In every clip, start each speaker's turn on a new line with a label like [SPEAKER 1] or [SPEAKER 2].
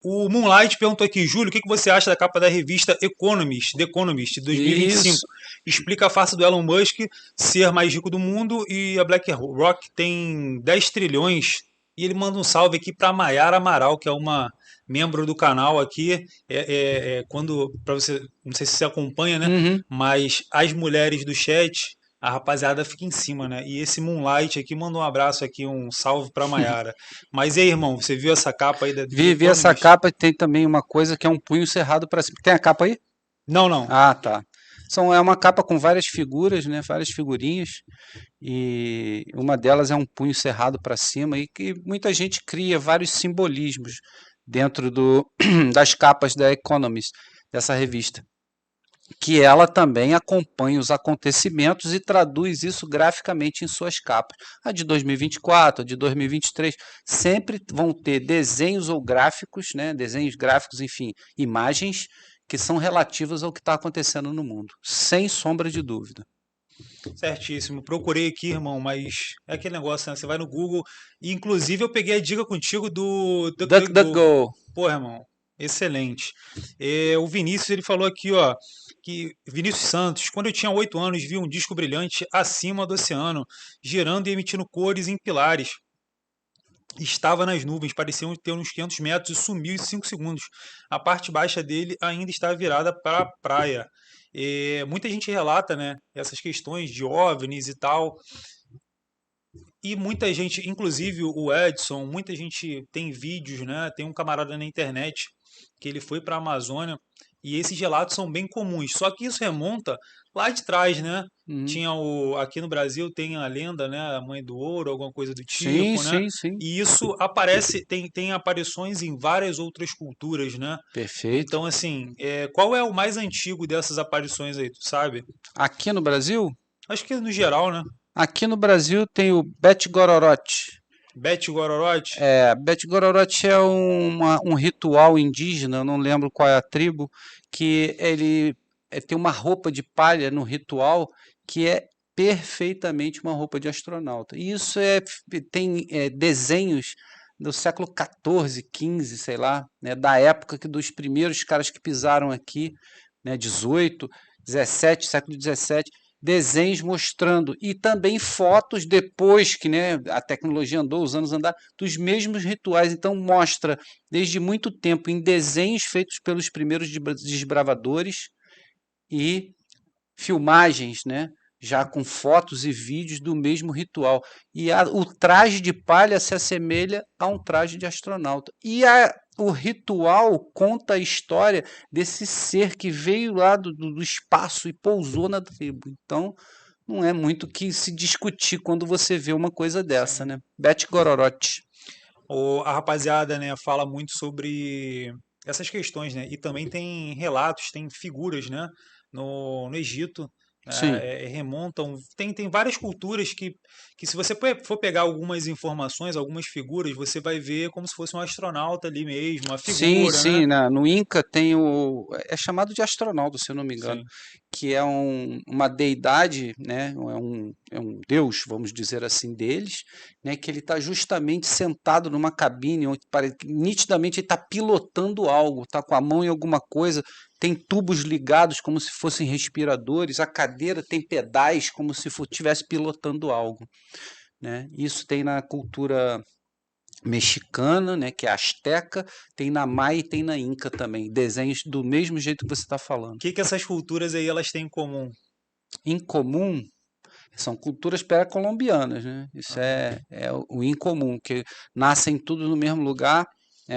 [SPEAKER 1] O Moonlight perguntou aqui, Júlio, o que você acha da capa da revista Economist, The Economist, de 2025?
[SPEAKER 2] Isso.
[SPEAKER 1] Explica a farsa do Elon Musk ser mais rico do mundo e a BlackRock tem 10 trilhões. E ele manda um salve aqui para Maiara Amaral, que é uma membro do canal aqui. Quando, para você, não sei se você acompanha, né?
[SPEAKER 2] Uhum.
[SPEAKER 1] Mas as mulheres do chat, a rapaziada fica em cima, né? E esse Moonlight aqui manda um abraço aqui, um salve para Maiara. Mas e aí, irmão, você viu essa capa aí do
[SPEAKER 2] Vi essa
[SPEAKER 1] Economist?
[SPEAKER 2] capa e tem também uma coisa que é um punho cerrado para cima. Tem a capa aí?
[SPEAKER 1] Não, não.
[SPEAKER 2] Ah, tá. É uma capa com várias figuras, né? Várias figurinhas. E uma delas é um punho cerrado para cima e que muita gente cria vários simbolismos dentro das capas da Economist, dessa revista, que ela também acompanha os acontecimentos e traduz isso graficamente em suas capas. A de 2024, a de 2023, sempre vão ter desenhos ou gráficos, né? Desenhos gráficos, enfim, imagens que são relativas ao que está acontecendo no mundo, sem sombra de dúvida.
[SPEAKER 1] Certíssimo. Procurei aqui, irmão, mas é aquele negócio, né? Você vai no Google. E, inclusive, eu peguei a dica contigo do DuckDuckGo.
[SPEAKER 2] DuckDuckGo.
[SPEAKER 1] Pô, irmão, excelente. O Vinícius, ele falou aqui, ó, que Vinícius Santos, quando eu tinha 8 anos, vi um disco brilhante acima do oceano, girando e emitindo cores em pilares. Estava nas nuvens, parecia ter uns 500 metros e sumiu em 5 segundos. A parte baixa dele ainda está virada para a praia. Muita gente relata, né, essas questões de OVNIs e tal, e muita gente, inclusive o Edson, muita gente tem vídeos, né? Tem um camarada na internet que ele foi para a Amazônia e esses relatos são bem comuns. Só que isso remonta lá de trás, né?
[SPEAKER 2] Uhum.
[SPEAKER 1] Aqui no Brasil tem a lenda, né? A Mãe do Ouro, alguma coisa do
[SPEAKER 2] Sim,
[SPEAKER 1] tipo, né?
[SPEAKER 2] sim, sim.
[SPEAKER 1] E isso aparece, tem aparições em várias outras culturas, né?
[SPEAKER 2] Perfeito.
[SPEAKER 1] Então, assim, qual é o mais antigo dessas aparições aí, tu sabe?
[SPEAKER 2] Aqui no Brasil,
[SPEAKER 1] Acho que no geral, né?
[SPEAKER 2] tem o Bete-Gororote.
[SPEAKER 1] Bete Gororote.
[SPEAKER 2] Bete-Gororote é um ritual indígena, eu não lembro qual é a tribo, que ele tem uma roupa de palha no ritual que é perfeitamente uma roupa de astronauta. E isso tem desenhos do século XIV, XV, sei lá, né, da época dos primeiros caras que pisaram aqui, né, 18, 17, século 17, desenhos mostrando e também fotos depois que, né, a tecnologia andou, os anos andaram, dos mesmos rituais. Então mostra desde muito tempo em desenhos feitos pelos primeiros desbravadores e filmagens, né, já com fotos e vídeos do mesmo ritual. E o traje de palha se assemelha a um traje de astronauta. O ritual conta a história desse ser que veio lá do espaço e pousou na tribo. Então, não é muito que se discutir quando você vê uma coisa dessa,
[SPEAKER 1] Sim.
[SPEAKER 2] né? Bete Gororote.
[SPEAKER 1] A rapaziada, né, fala muito sobre essas questões, né? E também tem relatos, tem figuras, né, no Egito,
[SPEAKER 2] Sim.
[SPEAKER 1] remontam. Tem várias culturas que, se você for pegar algumas informações, algumas figuras, você vai ver como se fosse um astronauta ali mesmo, uma
[SPEAKER 2] Sim,
[SPEAKER 1] figura, né?
[SPEAKER 2] sim, no Inca tem é chamado de astronauta, se eu não me engano,
[SPEAKER 1] Sim.
[SPEAKER 2] que é uma deidade, né, é um deus, vamos dizer assim, deles, né, que ele está justamente sentado numa cabine, onde nitidamente ele está pilotando algo, está com a mão em alguma coisa, tem tubos ligados como se fossem respiradores, a cadeira tem pedais como se estivesse pilotando algo, né? Isso tem na cultura mexicana, né, que é asteca, tem na maia e tem na inca também, desenhos do mesmo jeito que você está falando.
[SPEAKER 1] Que essas culturas aí elas têm em comum?
[SPEAKER 2] Em comum, são culturas pré-colombianas, né? Isso
[SPEAKER 1] Aham.
[SPEAKER 2] é o incomum, que nascem tudo no mesmo lugar,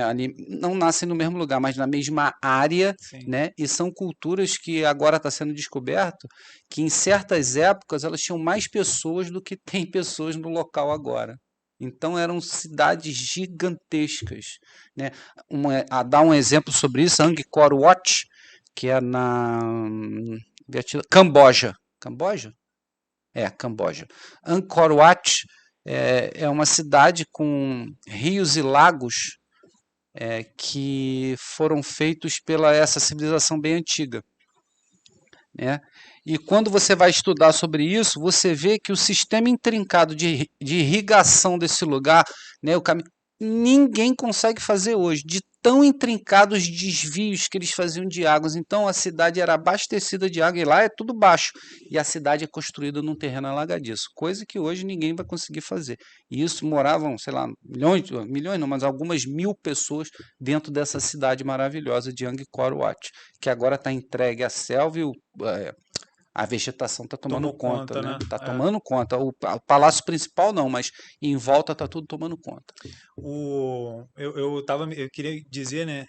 [SPEAKER 2] ali, não nascem no mesmo lugar, mas na mesma área,
[SPEAKER 1] Sim.
[SPEAKER 2] né? E são culturas que agora está sendo descoberto que em certas épocas elas tinham mais pessoas do que tem pessoas no local agora. Então eram cidades gigantescas, né? A dar um exemplo sobre isso, Angkor Wat, que é na Camboja. Camboja? Camboja. Angkor Wat é uma cidade com rios e lagos que foram feitos pela essa civilização bem antiga, né? E quando você vai estudar sobre isso, você vê que o sistema intrincado de irrigação desse lugar, né, ninguém consegue fazer hoje, de tão intrincados os desvios que eles faziam de águas. Então a cidade era abastecida de água, e lá é tudo baixo, e a cidade é construída num terreno alagadiço, coisa que hoje ninguém vai conseguir fazer. E isso moravam, sei lá, milhões não, mas algumas mil pessoas dentro dessa cidade maravilhosa de Angkor Wat, que agora está entregue à selva e a vegetação está tomando
[SPEAKER 1] Tomou
[SPEAKER 2] conta,
[SPEAKER 1] conta,
[SPEAKER 2] né?
[SPEAKER 1] né?
[SPEAKER 2] Está tomando conta. O palácio principal não, mas em volta está tudo tomando conta.
[SPEAKER 1] Eu queria dizer, né,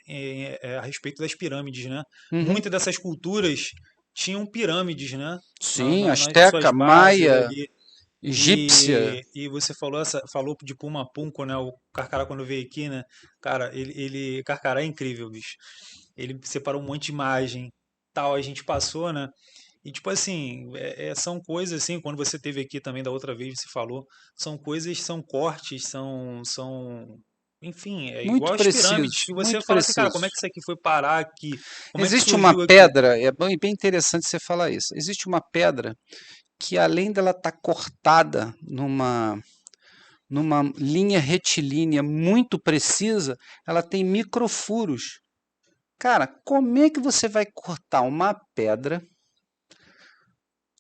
[SPEAKER 1] a respeito das pirâmides, né?
[SPEAKER 2] Uhum.
[SPEAKER 1] Muitas dessas culturas tinham pirâmides, né?
[SPEAKER 2] Sim,
[SPEAKER 1] Nas suas
[SPEAKER 2] asteca,
[SPEAKER 1] bases
[SPEAKER 2] maia,
[SPEAKER 1] ali.
[SPEAKER 2] egípcia.
[SPEAKER 1] E você falou de Puma Punko, né? O Carcará quando veio aqui, né? Cara, Carcará é incrível, bicho. Ele separou um monte de imagem, tal, a gente passou, né? E tipo assim, são coisas assim, quando você teve aqui também da outra vez, você falou, são coisas, são cortes, enfim, é igual
[SPEAKER 2] Muito
[SPEAKER 1] as pirâmides,
[SPEAKER 2] precisos,
[SPEAKER 1] que você
[SPEAKER 2] muito
[SPEAKER 1] fala assim, cara, como é que
[SPEAKER 2] precisos.
[SPEAKER 1] isso aqui foi parar aqui? Como é que
[SPEAKER 2] Existe uma
[SPEAKER 1] surgiu aqui?
[SPEAKER 2] pedra, é bem interessante você falar isso. Existe uma pedra que, além dela estar cortada numa linha retilínea muito precisa, ela tem microfuros. Cara, como é que você vai cortar uma pedra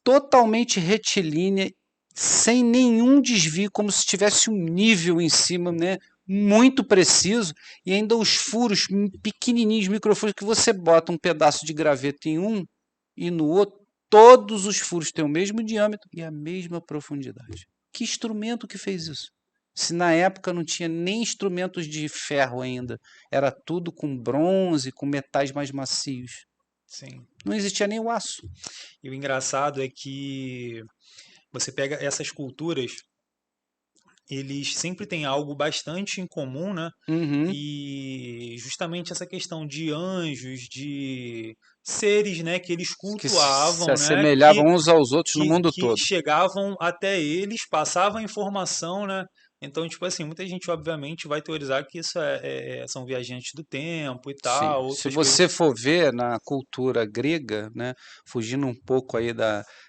[SPEAKER 2] totalmente retilínea, sem nenhum desvio, como se tivesse um nível em cima, né? Muito preciso, e ainda os furos pequenininhos, microfuros, que você bota um pedaço de graveto em um e no outro, todos os furos têm o mesmo diâmetro e a mesma profundidade. Que instrumento que fez isso? Se na época não tinha nem instrumentos de ferro ainda, era tudo com bronze, com metais mais macios.
[SPEAKER 1] Sim.
[SPEAKER 2] Não existia nem o aço.
[SPEAKER 1] E o engraçado é que você pega essas culturas, eles sempre têm algo bastante em comum, né?
[SPEAKER 2] Uhum.
[SPEAKER 1] E justamente essa questão de anjos, de seres, né, que eles
[SPEAKER 2] Que se
[SPEAKER 1] cultuavam, né,
[SPEAKER 2] assemelhavam uns aos outros no mundo
[SPEAKER 1] que
[SPEAKER 2] todo.
[SPEAKER 1] chegavam até eles, passavam a informação, né? Então, tipo assim, muita gente obviamente vai teorizar que isso são viajantes do tempo e
[SPEAKER 2] Sim.
[SPEAKER 1] tal,
[SPEAKER 2] Se
[SPEAKER 1] outras coisas.
[SPEAKER 2] você for ver na cultura grega, né, fugindo um pouco aí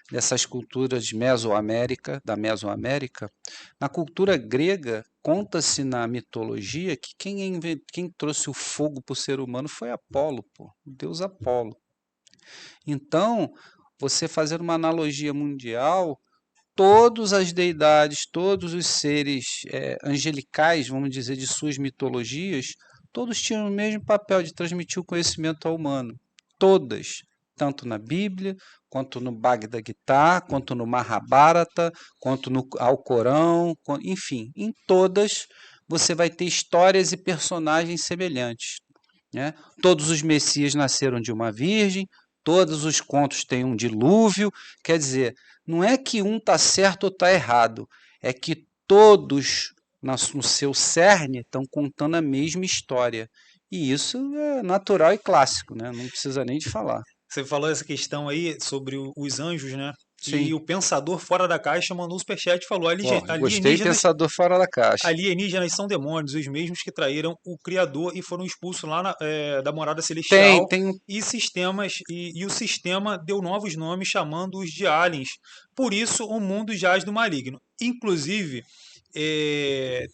[SPEAKER 2] dessas culturas de Mesoamérica, da Mesoamérica, na cultura grega conta-se na mitologia que quem trouxe o fogo para o ser humano foi Apolo, pô, o deus Apolo. Então, você fazendo uma analogia mundial, todas as deidades, todos os seres angelicais, vamos dizer, de suas mitologias, todos tinham o mesmo papel de transmitir o conhecimento ao humano. Todas, tanto na Bíblia, quanto no Bhagavad Gita, quanto no Mahabharata, quanto no Alcorão, enfim, em todas você vai ter histórias e personagens semelhantes. Né? Todos os messias nasceram de uma virgem, todos os contos têm um dilúvio, quer dizer, não é que um está certo ou está errado, é que todos, no seu cerne, estão contando a mesma história. E isso é natural e clássico, né? Não precisa nem de falar.
[SPEAKER 1] Você falou essa questão aí sobre os anjos, né?
[SPEAKER 2] Sim.
[SPEAKER 1] E o pensador fora da caixa mandou um superchat e falou:
[SPEAKER 2] Ó, gostei,
[SPEAKER 1] alienígenas,
[SPEAKER 2] pensador fora da caixa.
[SPEAKER 1] alienígenas são demônios, os mesmos que traíram o Criador e foram expulsos lá da morada
[SPEAKER 2] Tem,
[SPEAKER 1] celestial.
[SPEAKER 2] tem.
[SPEAKER 1] E o sistema deu novos nomes chamando-os de aliens. Por isso o mundo jaz do maligno. Inclusive,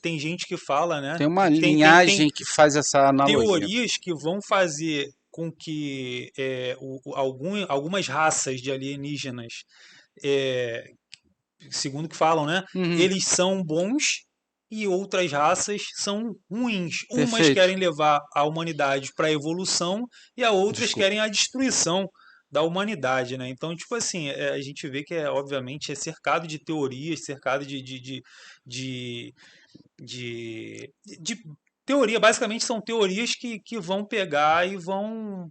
[SPEAKER 1] tem gente que fala, né?
[SPEAKER 2] Tem uma
[SPEAKER 1] Tem
[SPEAKER 2] linhagem que faz essa analogia.
[SPEAKER 1] teorias que vão fazer com que algumas raças de alienígenas, é, segundo que falam, né,
[SPEAKER 2] Uhum,
[SPEAKER 1] eles são bons e outras raças são ruins. Umas
[SPEAKER 2] perfeito.
[SPEAKER 1] querem levar a humanidade para a evolução e a outras
[SPEAKER 2] Desculpa.
[SPEAKER 1] querem a destruição da humanidade, né? Então, tipo assim, a gente vê que obviamente é cercado de teorias, cercado de, de teoria. Basicamente são teorias que vão pegar e vão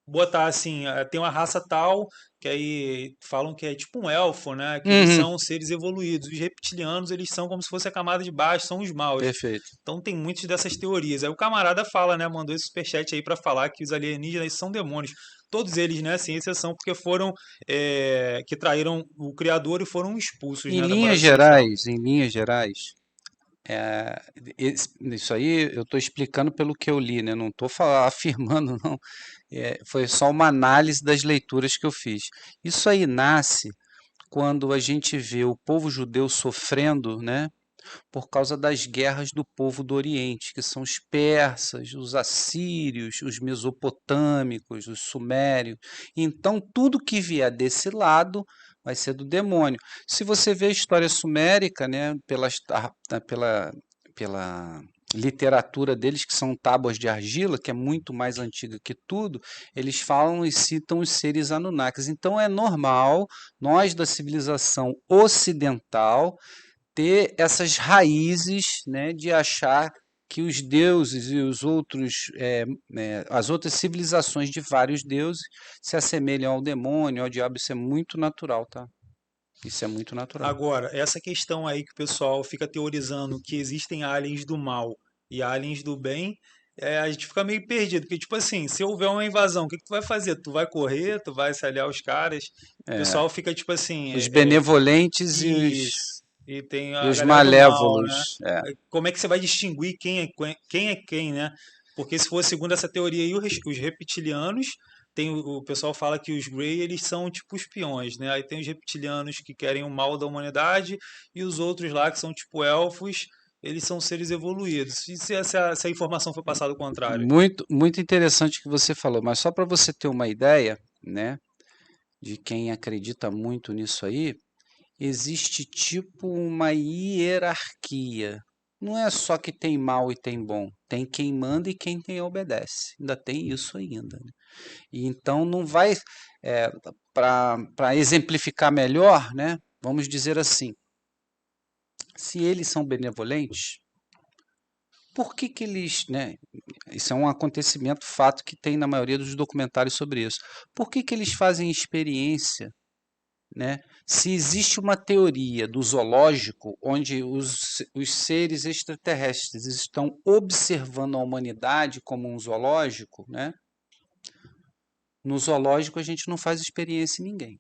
[SPEAKER 1] botar assim, tem uma raça tal, que aí falam que é tipo um elfo, né? Que eles
[SPEAKER 2] Uhum,
[SPEAKER 1] são seres evoluídos. Os reptilianos, eles são como se fosse a camada de baixo, são os maus.
[SPEAKER 2] perfeito.
[SPEAKER 1] Então tem muitas dessas teorias. Aí o camarada fala, né? Mandou esse superchat aí para falar que os alienígenas são demônios. Todos eles, né? Sem exceção, porque foram que traíram o Criador e foram expulsos, né? Da morada celestial.
[SPEAKER 2] Em linhas gerais, é, isso aí eu estou explicando pelo que eu li, né? Não estou afirmando, não. Foi só uma análise das leituras que eu fiz. Isso aí nasce quando a gente vê o povo judeu sofrendo, né? por causa das guerras do povo do Oriente, que são os persas, os assírios, os mesopotâmicos, os sumérios. Então, tudo que vier desse lado vai ser do demônio. Se você vê a história sumérica, né, pela literatura deles, que são tábuas de argila, que é muito mais antiga que tudo, eles falam e citam os seres Anunnakis. Então é normal nós da civilização ocidental ter essas raízes, né, de achar que os deuses e os outros, as outras civilizações de vários deuses se assemelham ao demônio, ao diabo. Isso é muito natural, tá? Isso é muito natural.
[SPEAKER 1] Agora, essa questão aí que o pessoal fica teorizando que existem aliens do mal e aliens do bem, a gente fica meio perdido, porque tipo assim, se houver uma invasão, o que que tu vai fazer? Tu vai correr, tu vai se aliar aos caras? O
[SPEAKER 2] É,
[SPEAKER 1] pessoal fica tipo assim,
[SPEAKER 2] os benevolentes
[SPEAKER 1] isso. E tem
[SPEAKER 2] e
[SPEAKER 1] a
[SPEAKER 2] os
[SPEAKER 1] galera do mal, né?
[SPEAKER 2] malévolos. É.
[SPEAKER 1] Como é que você vai distinguir quem é quem, né? Porque se for segundo essa teoria aí, os reptilianos, tem o pessoal fala que os Grey, eles são tipo espiões, né? Aí tem os reptilianos que querem o mal da humanidade e os outros lá que são tipo elfos, eles são seres evoluídos. E se a informação foi passada ao contrário?
[SPEAKER 2] Muito, muito interessante o que você falou, mas só para você ter uma ideia, né, de quem acredita muito nisso aí, existe tipo uma hierarquia. Não é só que tem mal e tem bom, tem quem manda e quem obedece. Ainda tem isso ainda, né? E então não vai, para exemplificar melhor, né? Vamos dizer assim, se eles são benevolentes, por que que eles, né? Isso é um acontecimento, fato que tem na maioria dos documentários sobre isso. Por que que eles fazem experiência, né? Se existe uma teoria do zoológico onde os seres extraterrestres estão observando a humanidade como um zoológico, né? No zoológico a gente não faz experiência em ninguém.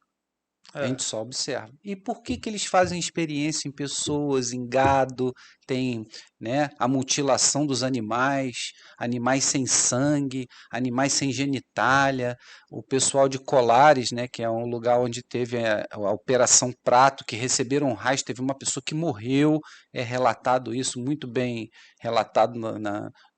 [SPEAKER 2] A
[SPEAKER 1] É.
[SPEAKER 2] gente só observa. E por que que eles fazem experiência em pessoas, em gado, tem, né, a mutilação dos animais, animais sem sangue, animais sem genitália, o pessoal de Colares, né, que é um lugar onde teve a Operação Prato, que receberam raios, teve uma pessoa que morreu, é relatado isso, muito bem relatado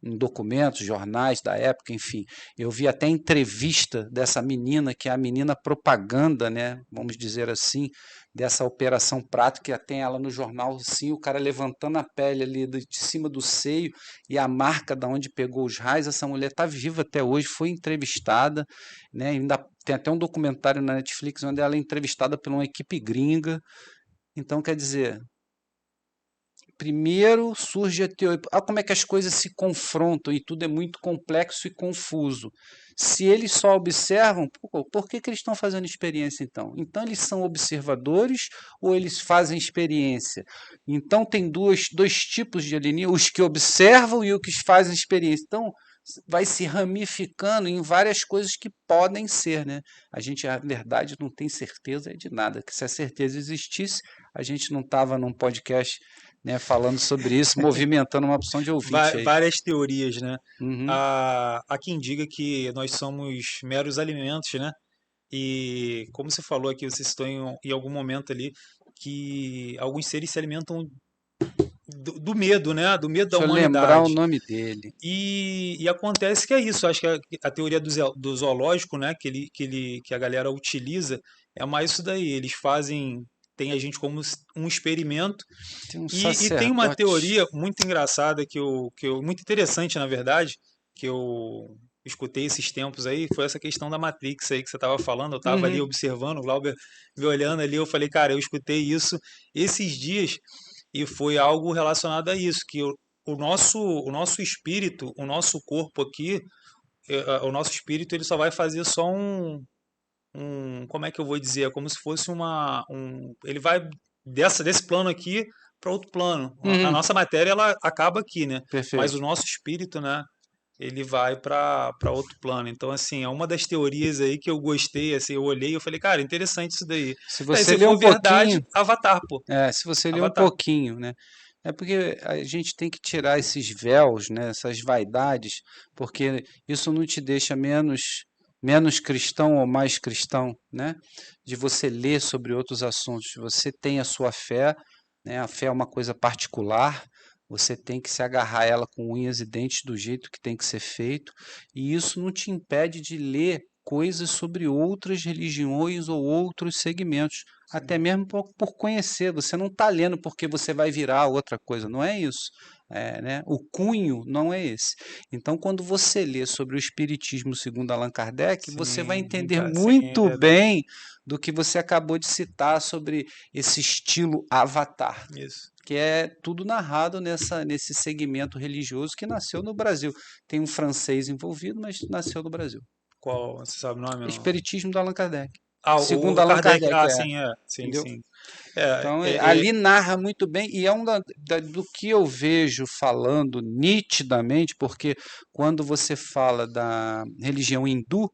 [SPEAKER 2] em documentos, jornais da época, enfim. Eu vi até entrevista dessa menina, que é a menina propaganda, né, vamos dizer assim, dessa Operação Prato, que tem ela no jornal, sim, o cara levantando a pele ali de cima do seio e a marca da onde pegou os raios. Essa mulher está viva até hoje, foi entrevistada, né, ainda tem até um documentário na Netflix onde ela é entrevistada por uma equipe gringa. Então, quer dizer, primeiro surge a teoria. Olha como é que as coisas se confrontam e tudo é muito complexo e confuso. Se eles só observam, por que que eles estão fazendo experiência então? Então eles são observadores ou eles fazem experiência? Então tem dois tipos de alienígenas, os que observam e os que fazem experiência. Então vai se ramificando em várias coisas que podem ser, né? A gente, na verdade, não tem certeza de nada, que se a certeza existisse, a gente não estava num podcast, né, falando sobre isso, movimentando uma opção de ouvinte aí.
[SPEAKER 1] Várias teorias, né?
[SPEAKER 2] Uhum.
[SPEAKER 1] Há quem diga que nós somos meros alimentos, né? E como você falou aqui, você citou em algum momento ali que alguns seres se alimentam do medo, né? Do medo da
[SPEAKER 2] Deixa eu lembrar o
[SPEAKER 1] humanidade.
[SPEAKER 2] nome dele.
[SPEAKER 1] E acontece que é isso. Acho que a teoria do zoológico, né? Que a galera utiliza é mais isso daí. Eles fazem, tem a gente como um experimento.
[SPEAKER 2] Tem um
[SPEAKER 1] E tem uma
[SPEAKER 2] sacerdote.
[SPEAKER 1] teoria muito engraçada muito interessante, na verdade, que eu escutei esses tempos aí, foi essa questão da Matrix aí que você estava falando. Eu estava ali
[SPEAKER 2] Uhum.
[SPEAKER 1] observando, o Glauber me olhando ali, eu falei, cara, eu escutei isso esses dias e foi algo relacionado a isso, que o nosso espírito, o nosso corpo aqui, o nosso espírito, ele só vai fazer só como é que eu vou dizer? É como se fosse ele vai desse plano aqui para outro plano. A
[SPEAKER 2] Uhum.
[SPEAKER 1] nossa matéria, ela acaba aqui, né? Mas o
[SPEAKER 2] Perfeito.
[SPEAKER 1] nosso espírito, né? Ele vai para outro plano. Então, assim, é uma das teorias aí que eu gostei, assim, eu olhei e eu falei, cara, interessante isso daí.
[SPEAKER 2] Se
[SPEAKER 1] Daí,
[SPEAKER 2] você
[SPEAKER 1] se
[SPEAKER 2] ler
[SPEAKER 1] for
[SPEAKER 2] um
[SPEAKER 1] verdade,
[SPEAKER 2] pouquinho,
[SPEAKER 1] Avatar, pô.
[SPEAKER 2] se você ler um
[SPEAKER 1] Avatar.
[SPEAKER 2] pouquinho, né? É porque a gente tem que tirar esses véus, né, essas vaidades, porque isso não te deixa menos cristão ou mais cristão, né? De você ler sobre outros assuntos. Você tem a sua fé, né? A fé é uma coisa particular, você tem que se agarrar a ela com unhas e dentes do jeito que tem que ser feito, e isso não te impede de ler coisas sobre outras religiões ou outros segmentos, até
[SPEAKER 1] Sim.
[SPEAKER 2] mesmo por conhecer. Você não está lendo porque você vai virar outra coisa, não é isso. Né? O cunho não é esse. Então, quando você lê sobre o Espiritismo segundo Allan Kardec, você vai
[SPEAKER 1] Sim,
[SPEAKER 2] entender
[SPEAKER 1] sim, é
[SPEAKER 2] muito
[SPEAKER 1] verdade.
[SPEAKER 2] bem do que você acabou de citar sobre esse estilo Avatar,
[SPEAKER 1] Isso.
[SPEAKER 2] que é tudo narrado nesse segmento religioso que nasceu no Brasil. Tem um francês envolvido, mas nasceu no Brasil.
[SPEAKER 1] Qual? Você sabe o nome, não?
[SPEAKER 2] Espiritismo do Allan Kardec.
[SPEAKER 1] Ah,
[SPEAKER 2] Segundo
[SPEAKER 1] o
[SPEAKER 2] Allan
[SPEAKER 1] Kardec.
[SPEAKER 2] Kardec,
[SPEAKER 1] Ah, sim, é. Sim,
[SPEAKER 2] entendeu?
[SPEAKER 1] sim. É,
[SPEAKER 2] Então,
[SPEAKER 1] é, é,
[SPEAKER 2] ali narra muito bem, e é do que eu vejo falando nitidamente, porque quando você fala da religião hindu,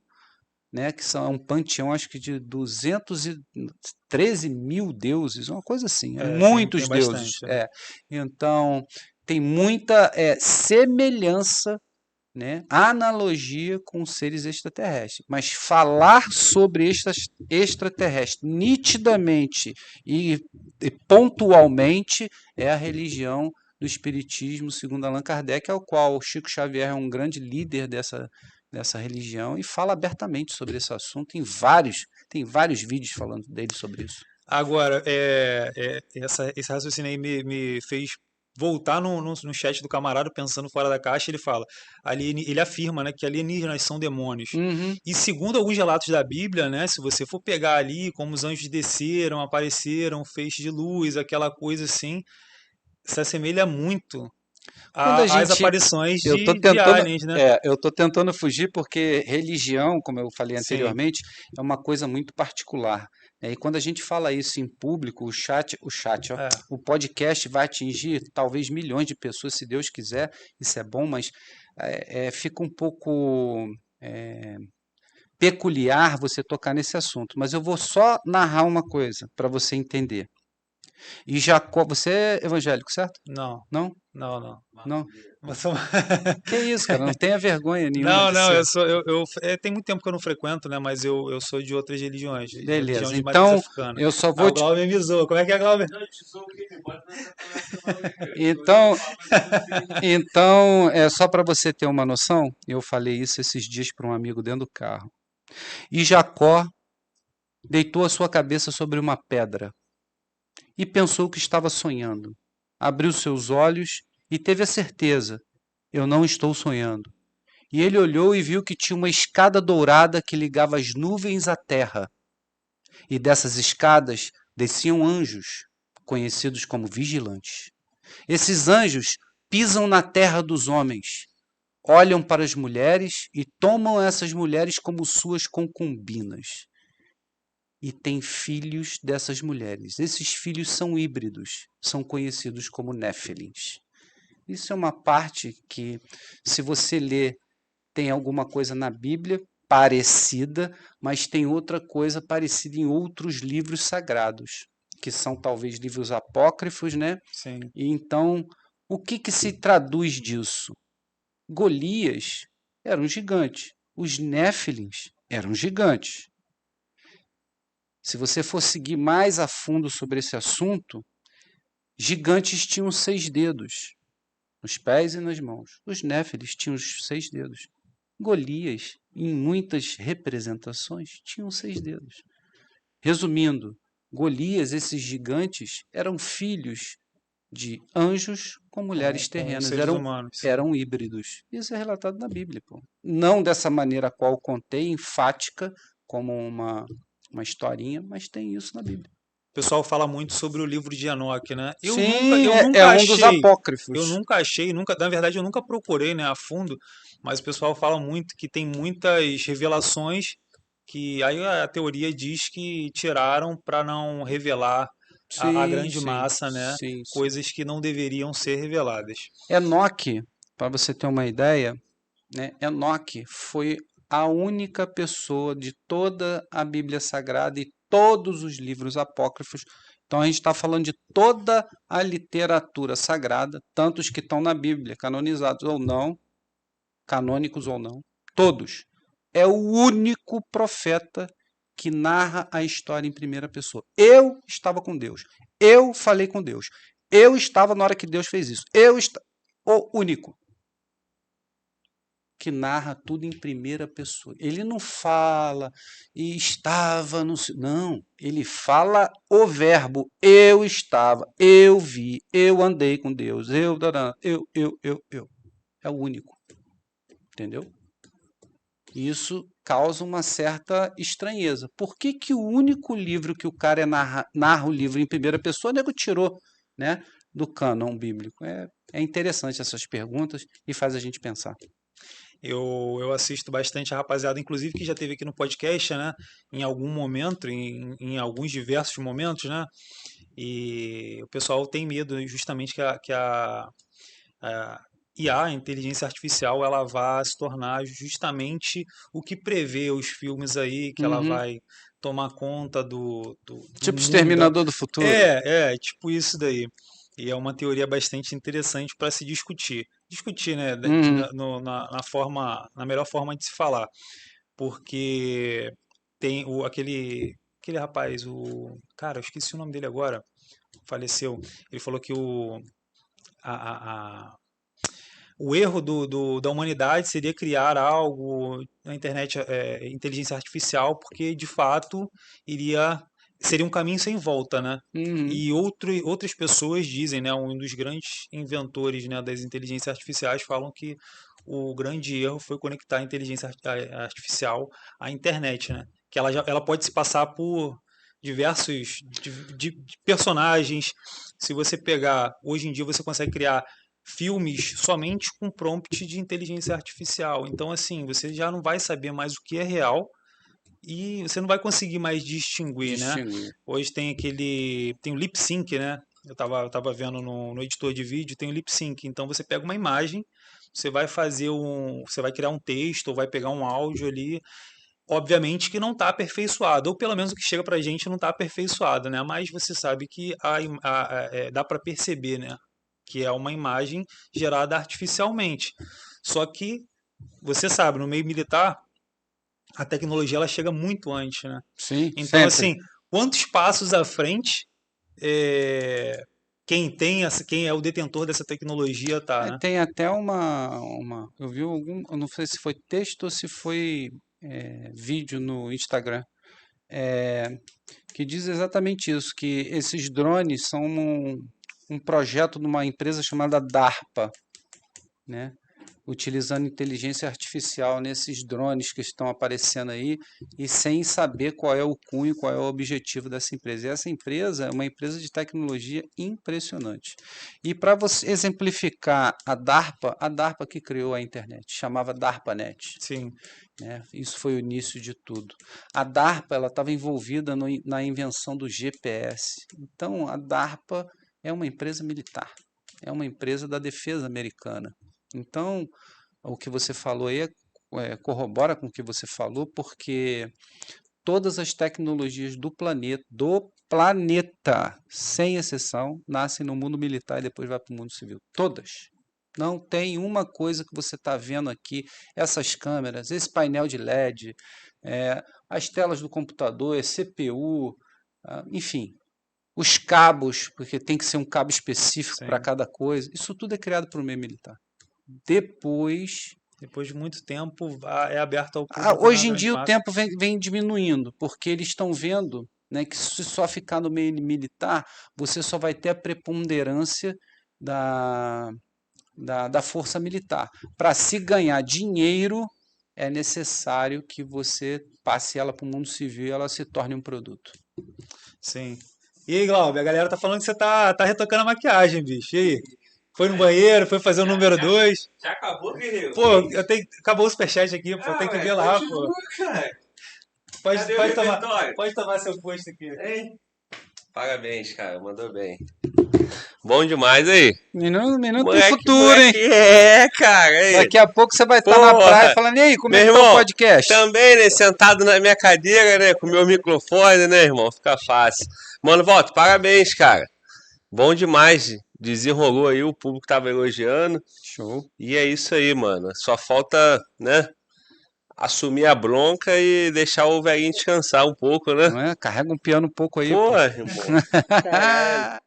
[SPEAKER 2] né, que são um panteão, acho que de 213 mil deuses, uma coisa assim,
[SPEAKER 1] tem
[SPEAKER 2] muitos deuses.
[SPEAKER 1] bastante.
[SPEAKER 2] Então, tem muita semelhança, né, analogia com seres extraterrestres, mas falar sobre extraterrestres nitidamente e pontualmente é a religião do Espiritismo segundo Allan Kardec, ao qual Chico Xavier é um grande líder dessa religião e fala abertamente sobre esse assunto. Tem vários vídeos falando dele sobre isso.
[SPEAKER 1] Agora, esse raciocínio aí me fez voltar no chat do camarada pensando fora da caixa. Ele fala, ele afirma, né, que alienígenas são demônios.
[SPEAKER 2] Uhum.
[SPEAKER 1] E segundo alguns relatos da Bíblia, né, se você for pegar ali como os anjos desceram, apareceram, feixe de luz, aquela coisa assim, se assemelha muito
[SPEAKER 2] Quando a
[SPEAKER 1] às
[SPEAKER 2] gente.
[SPEAKER 1] aparições
[SPEAKER 2] Eu estou
[SPEAKER 1] de
[SPEAKER 2] tentando.
[SPEAKER 1] aliens, né?
[SPEAKER 2] Eu estou tentando fugir porque religião, como eu falei
[SPEAKER 1] Sim,
[SPEAKER 2] anteriormente, é uma coisa muito particular, né? E quando a gente fala isso em público, ó,
[SPEAKER 1] é,
[SPEAKER 2] o podcast vai atingir talvez milhões de pessoas, se Deus quiser, isso é bom, mas fica um pouco é, peculiar você tocar nesse assunto. Mas eu vou só narrar uma coisa para você entender. E Jacó, você é evangélico, certo?
[SPEAKER 1] não,
[SPEAKER 2] Não?
[SPEAKER 1] não.
[SPEAKER 2] Não?
[SPEAKER 1] Mas
[SPEAKER 2] Que isso, cara? Não tenha vergonha nenhuma
[SPEAKER 1] não,
[SPEAKER 2] de
[SPEAKER 1] não,
[SPEAKER 2] ser.
[SPEAKER 1] tem muito tempo que eu não frequento, né? Mas eu sou de outras religiões, religião
[SPEAKER 2] Beleza.
[SPEAKER 1] de matriz
[SPEAKER 2] Então,
[SPEAKER 1] africana.
[SPEAKER 2] eu só
[SPEAKER 1] Ah,
[SPEAKER 2] vou
[SPEAKER 1] o
[SPEAKER 2] te.
[SPEAKER 1] Glauber me zoou. Como é que é, Glauber?
[SPEAKER 2] Então, então, é só para você ter uma noção, eu falei isso esses dias para um amigo dentro do carro. E Jacó deitou a sua cabeça sobre uma pedra e pensou que estava sonhando. Abriu seus olhos e teve a certeza: eu não estou sonhando. E ele olhou e viu que tinha uma escada dourada que ligava as nuvens à terra. E dessas escadas desciam anjos, conhecidos como vigilantes. Esses anjos pisam na terra dos homens, olham para as mulheres e tomam essas mulheres como suas concubinas. E têm filhos dessas mulheres. Esses filhos são híbridos, são conhecidos como néfilins. Isso é uma parte que, se você ler, tem alguma coisa na Bíblia parecida, mas tem outra coisa parecida em outros livros sagrados, que são talvez livros apócrifos, né?
[SPEAKER 1] Sim.
[SPEAKER 2] E então, o que se traduz disso? Golias era um gigante, os Néfilins eram gigantes. Se você for seguir mais a fundo sobre esse assunto, gigantes tinham 6 dedos, nos pés e nas mãos. Os Néfilins tinham os 6 dedos. Golias, em muitas representações, tinham 6 dedos. Resumindo, Golias, esses gigantes, eram filhos de anjos com mulheres
[SPEAKER 1] Com
[SPEAKER 2] terrenas,
[SPEAKER 1] seres humanos.
[SPEAKER 2] eram híbridos. Isso é relatado na Bíblia. Pô. Não dessa maneira a qual eu contei, enfática, como uma historinha, mas tem isso na Bíblia.
[SPEAKER 1] O pessoal fala muito sobre o livro de Enoque, né?
[SPEAKER 2] Sim,
[SPEAKER 1] Eu
[SPEAKER 2] é
[SPEAKER 1] nunca
[SPEAKER 2] um dos
[SPEAKER 1] achei,
[SPEAKER 2] apócrifos.
[SPEAKER 1] na verdade eu nunca procurei, né, a fundo, mas o pessoal fala muito que tem muitas revelações que aí a teoria diz que tiraram para não revelar a
[SPEAKER 2] Sim,
[SPEAKER 1] grande
[SPEAKER 2] sim,
[SPEAKER 1] massa, né?
[SPEAKER 2] sim, sim.
[SPEAKER 1] Coisas que não deveriam ser reveladas.
[SPEAKER 2] Enoque, para você ter uma ideia, né, Enoque foi a única pessoa de toda a Bíblia Sagrada e todos os livros apócrifos. Então a gente está falando de toda a literatura sagrada, tanto os que estão na Bíblia, canonizados ou não, canônicos ou não, todos. É o único profeta que narra a história em primeira pessoa. Eu estava com Deus. Eu falei com Deus. Eu estava na hora que Deus fez isso. O único que narra tudo em primeira pessoa. Ele não fala e estava no... Não, ele fala o verbo. Eu estava, eu vi, eu andei com Deus, eu. É o único. Entendeu? Isso causa uma certa estranheza. Por que que o único livro que o cara narra o livro em primeira pessoa, o nego tirou, né, do cânon bíblico? É interessante essas perguntas e faz a gente pensar.
[SPEAKER 1] Eu assisto bastante a rapaziada, inclusive que já teve aqui no podcast, né? Em algum momento, em alguns diversos momentos, né? E o pessoal tem medo justamente a IA, a inteligência artificial, ela vá se tornar justamente o que prevê os filmes aí, que ela
[SPEAKER 2] Uhum.
[SPEAKER 1] vai tomar conta do
[SPEAKER 2] Tipo
[SPEAKER 1] mundo.
[SPEAKER 2] Exterminador do Futuro.
[SPEAKER 1] Tipo isso daí. E é uma teoria bastante interessante para se discutir. Discutir, né,
[SPEAKER 2] Uhum.
[SPEAKER 1] na melhor forma de se falar. Porque tem aquele rapaz, cara, eu esqueci o nome dele agora, faleceu. Ele falou que a, a, a- o erro da humanidade seria criar algo na internet, inteligência artificial, porque de fato seria um caminho sem volta, né?
[SPEAKER 2] Uhum.
[SPEAKER 1] E outras pessoas dizem, né, um dos grandes inventores, né, das inteligências artificiais falam que o grande erro foi conectar a inteligência artificial à internet, né? Que ela pode se passar por diversos de personagens. Se você pegar, hoje em dia você consegue criar filmes somente com prompt de inteligência artificial. Então, assim, você já não vai saber mais o que é real e você não vai conseguir mais distinguir, né?
[SPEAKER 2] Distinguir.
[SPEAKER 1] Hoje tem o lip sync, né? Eu tava vendo no editor de vídeo, tem o lip sync. Então você pega uma imagem, você vai criar um texto ou vai pegar um áudio ali, obviamente que não está aperfeiçoado, ou pelo menos o que chega pra gente não está aperfeiçoado, né? Mas você sabe que dá para perceber, né? Que é uma imagem gerada artificialmente. Só que você sabe, no meio militar, a tecnologia ela chega muito antes, né?
[SPEAKER 2] Sim,
[SPEAKER 1] Então,
[SPEAKER 2] sempre.
[SPEAKER 1] assim, quantos passos à frente é, quem é o detentor dessa tecnologia tá, né?
[SPEAKER 2] Tem até eu vi eu não sei se foi texto ou se foi vídeo no Instagram, é, que diz exatamente isso, que esses drones são um projeto de uma empresa chamada DARPA, né? Utilizando inteligência artificial nesses drones que estão aparecendo aí e sem saber qual é o cunho, qual é o objetivo dessa empresa. E essa empresa é uma empresa de tecnologia impressionante. E para você exemplificar a DARPA que criou a internet, chamava DARPANET.
[SPEAKER 1] Sim.
[SPEAKER 2] Né? Isso foi o início de tudo. A DARPA ela estava envolvida na invenção do GPS. Então, a DARPA é uma empresa militar, é uma empresa da defesa americana. Então, o que você falou aí corrobora com o que você falou, porque todas as tecnologias do planeta, sem exceção, nascem no mundo militar e depois vai para o mundo civil. Todas. Não tem uma coisa que você está vendo aqui, essas câmeras, esse painel de LED, as telas do computador, CPU, enfim, os cabos, porque tem que ser um cabo específico para
[SPEAKER 1] Sim.
[SPEAKER 2] cada coisa, isso tudo é criado por meio militar. Depois
[SPEAKER 1] de muito tempo, é aberto ao público na
[SPEAKER 2] hoje em
[SPEAKER 1] grande
[SPEAKER 2] dia o
[SPEAKER 1] massa.
[SPEAKER 2] tempo vem diminuindo, porque eles estão vendo, né, que se só ficar no meio militar, você só vai ter a preponderância da força militar. Para se ganhar dinheiro, é necessário que você passe ela para o mundo civil e ela se torne um produto.
[SPEAKER 1] Sim. E aí, Glauber, a galera tá falando que você tá retocando a maquiagem, bicho. E aí? Foi no banheiro, foi fazer o número 2.
[SPEAKER 3] Já acabou, guerreiro?
[SPEAKER 1] Pô, acabou o superchat aqui, pô, tem que ver lá, pô.
[SPEAKER 3] Cara.
[SPEAKER 1] Pode tomar seu posto aqui.
[SPEAKER 3] Hein? Parabéns, cara, mandou bem. Bom demais aí.
[SPEAKER 2] Menino tem
[SPEAKER 3] Moleque,
[SPEAKER 2] futuro, hein?
[SPEAKER 3] Cara. Aí.
[SPEAKER 2] Daqui a pouco você vai estar na praia falando, e aí, como é que tá o podcast?
[SPEAKER 3] Também, né, sentado na minha cadeira, né, com o meu microfone, né, irmão, fica fácil. Mano, Volta, parabéns, cara. Bom demais, desenrolou aí, o público tava elogiando.
[SPEAKER 2] Show.
[SPEAKER 3] E é isso aí, mano. Só falta, né, assumir a bronca e deixar o velhinho descansar um pouco, né?
[SPEAKER 2] Não é? Carrega um piano um pouco aí,
[SPEAKER 3] Pô,
[SPEAKER 2] pô.
[SPEAKER 3] irmão. Caralho.